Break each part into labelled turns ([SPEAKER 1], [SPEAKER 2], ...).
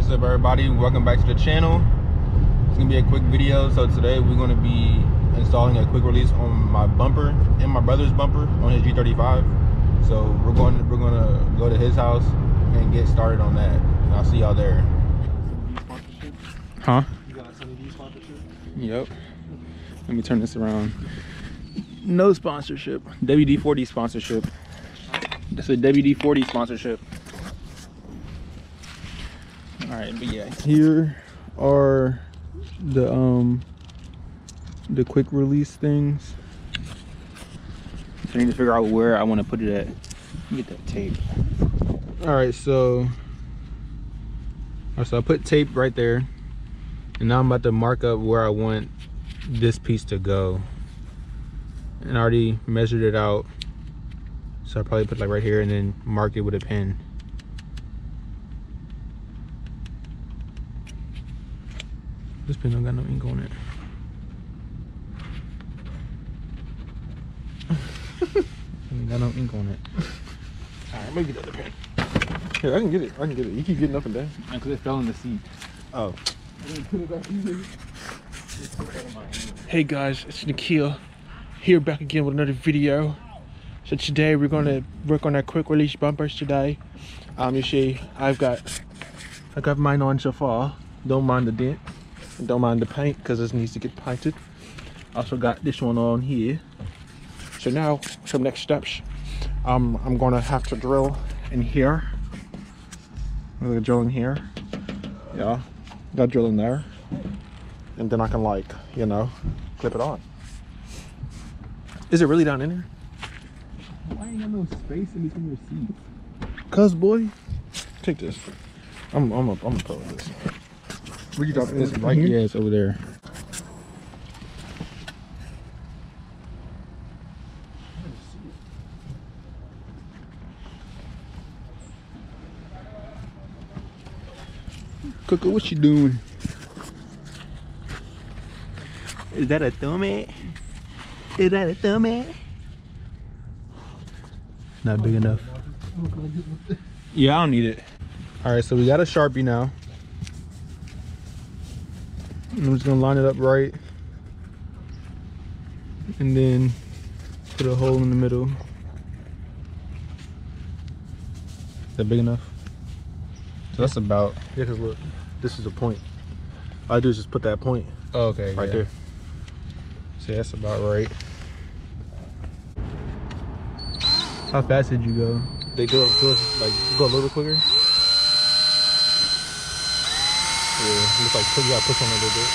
[SPEAKER 1] What's up, everybody? Welcome back to the channel. It's gonna be a quick video. So today we're gonna be installing a quick release on my bumper and my brother's bumper on his G35. So we're gonna go to his house and get started on that. And I'll see y'all there. Huh? You got a Sunny D sponsorship? Yep. Let me turn this around. No sponsorship. WD-40 sponsorship. That's a WD-40 sponsorship. All right, but yeah, here are the quick release things. So I need to figure out where I want to put it at. Get that tape. All right, so I put tape right there, and now I'm about to mark up where I want this piece to go. And I already measured it out, so I probably put like right here and then mark it with a pen. This pen don't got no ink on it. Ain't got no ink on it. Alright, I'm gonna get the other pen.
[SPEAKER 2] Here, I can get it. You keep getting up and down.
[SPEAKER 1] Because it fell in the seat.
[SPEAKER 2] Oh.
[SPEAKER 3] Hey guys, it's Nikhil here, back again with another video. So today we're gonna work on our quick release bumpers today. You see, I got mine on so far. Don't mind the dent, don't mind the paint because this needs to get painted. Also got this one on here. So now some next steps. I'm gonna have to drill in here. I'm gonna drill in here. Yeah, got drill in there, and then I can, like, you know, clip it on. Is it really down in there?
[SPEAKER 1] Why ain't got no space in between your seats?
[SPEAKER 3] Cuz, boy, take this. I'm a pro with this. Where you dropping this? Right here?
[SPEAKER 1] Yeah, it's over there. Coco, what you doing? Is that a thummy? Is that a thummy? Not big enough. Yeah, I don't need it. All right, so we got a Sharpie now. I'm just gonna line it up right, and then put a hole in the middle. Is that big enough? So that's about.
[SPEAKER 3] Yeah, because look, this is a point. All I do is just put that point.
[SPEAKER 1] Oh, okay,
[SPEAKER 3] right there.
[SPEAKER 1] So that's about right. How fast did you go?
[SPEAKER 3] They do it like go a little quicker. Yeah, just like you gotta push on it a little bit.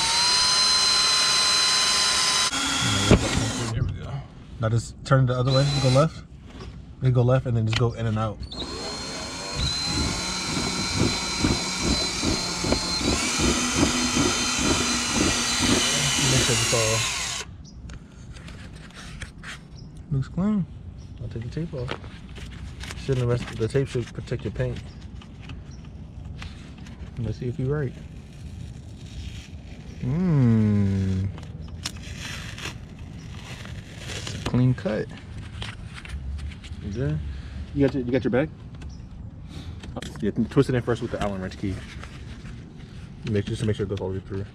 [SPEAKER 3] There we go. Now just turn it the other way. Go left. Then go left, and then just go in and out. Make sure it's all looks clean. I'll take the tape off. Shouldn't the rest of the tape should protect your paint. Let's see if you're right.
[SPEAKER 1] It's a clean cut.
[SPEAKER 3] Yeah. You got your bag? Yeah, twist it in first with the Allen wrench key. Just to make sure it goes all the way through.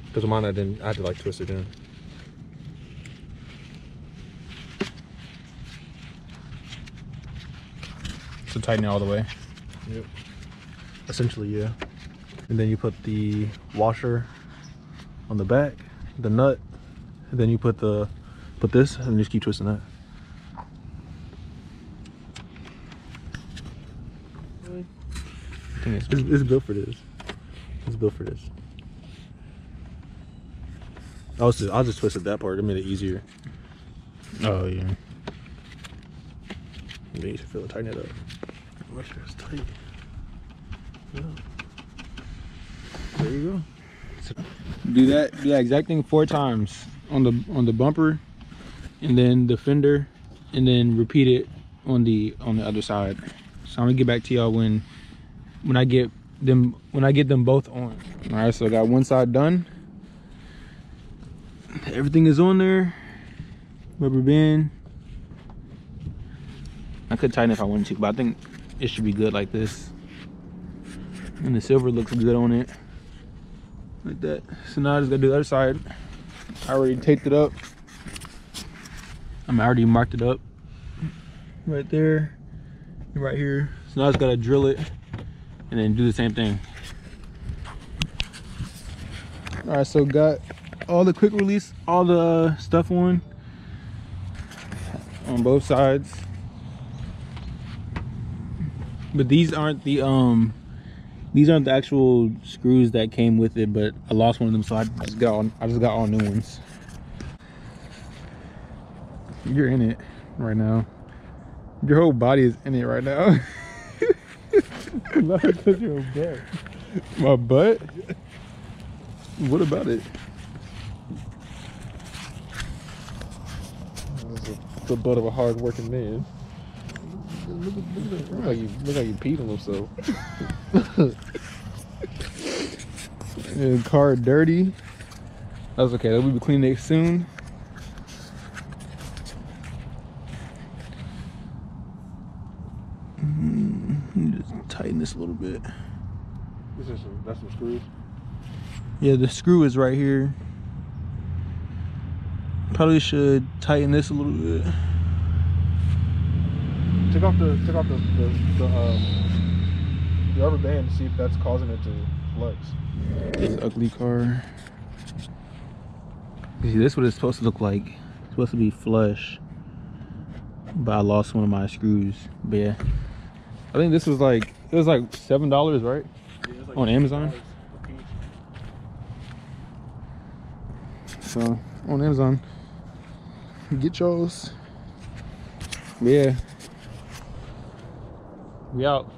[SPEAKER 3] Because of mine, I had to like twist it in.
[SPEAKER 1] So tighten it all the way.
[SPEAKER 3] Yep. Essentially, yeah. And then you put the washer on the back, the nut, and then you put this, and just keep twisting that. I think it's built for this. It's built for this. I just twisted that part. It made it easier.
[SPEAKER 1] Oh yeah.
[SPEAKER 3] Then you should feel it, tighten it up. Make sure it's tight. Yeah. There you go.
[SPEAKER 1] Do that exact thing 4 times on the bumper, and then the fender, and then repeat it on the other side. So I'm gonna get back to y'all when I get them both on. All right, so I got one side done. Everything is on there. Rubber band. I could tighten if I wanted to, but I think it should be good like this. And the silver looks good on it. Like that. So now I just gotta do the other side. I already taped it up. I already marked it up. Right there. And right here. So now I just gotta drill it and then do the same thing. Alright, so got all the quick release, all the stuff on both sides. But these aren't the actual screws that came with it, but I lost one of them, so I just got all new ones. You're in it right now. Your whole body is in it right now.
[SPEAKER 2] Not because your butt.
[SPEAKER 1] My butt? What about it?
[SPEAKER 2] It's the butt of a hard-working man. Look like you peed on himself.
[SPEAKER 1] The car dirty. That's okay. We'll be cleaning it soon. Just tighten this a little bit.
[SPEAKER 2] That's some screws.
[SPEAKER 1] Yeah, the screw is right here. Probably should tighten this a little bit.
[SPEAKER 2] Take off the rubber band to see if that's causing it to flex.
[SPEAKER 1] This ugly car. See, this is what it's supposed to look like. It's supposed to be flush. But I lost one of my screws. But yeah. I think this was like, it was like $7, right?
[SPEAKER 2] Yeah, like
[SPEAKER 1] on Amazon. So on Amazon, get yours. Yeah. We out.